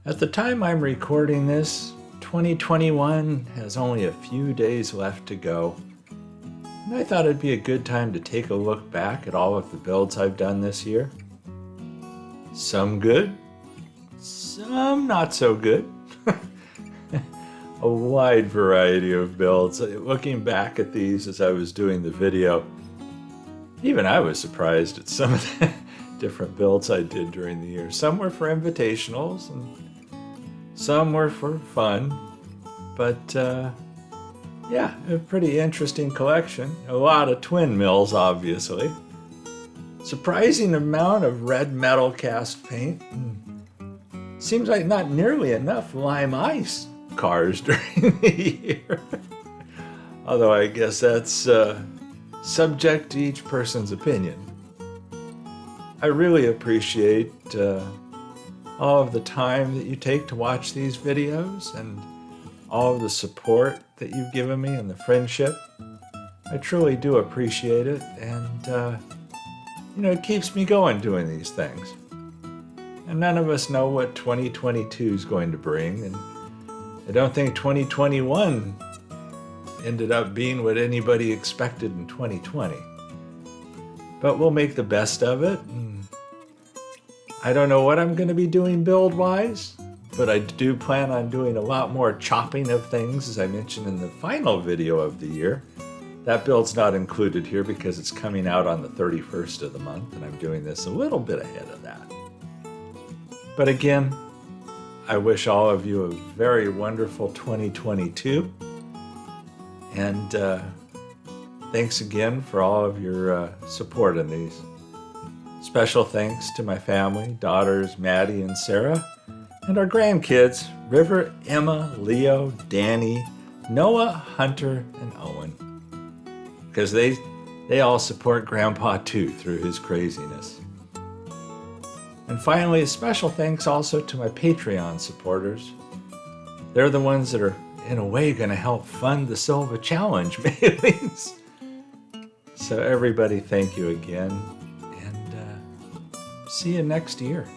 At the time I'm recording this, 2021 has only a few days left to go. And I thought it'd be a good time to take a look back at all of the builds I've done this year. Some good, some not so good. A wide variety of builds. Looking back at these as I was doing the video, even I was surprised at some of the different builds I did during the year. Some were for invitationals and some were for fun, but yeah, a pretty interesting collection. A lot of twin mills, obviously. Surprising amount of red metal cast paint. Seems like not nearly enough lime ice cars during the year. Although I guess that's subject to each person's opinion. I really appreciate all of the time that you take to watch these videos and all of the support that you've given me and the friendship. I truly do appreciate it, and it keeps me going doing these things. And none of us know what 2022 is going to bring, and I don't think 2021 ended up being what anybody expected in 2020. But we'll make the best of it. And I don't know what I'm going to be doing build-wise, but I do plan on doing a lot more chopping of things, as I mentioned in the final video of the year. That build's not included here because it's coming out on the 31st of the month, and I'm doing this a little bit ahead of that. But again, I wish all of you a very wonderful 2022. And thanks again for all of your support in these. Special thanks to my family, daughters Maddie and Sarah, and our grandkids, River, Emma, Leo, Danny, Noah, Hunter, and Owen. Because they all support Grandpa too through his craziness. And finally, a special thanks also to my Patreon supporters. They're the ones that are, in a way, going to help fund the Silva Challenge mailings. So everybody, thank you again, and see you next year.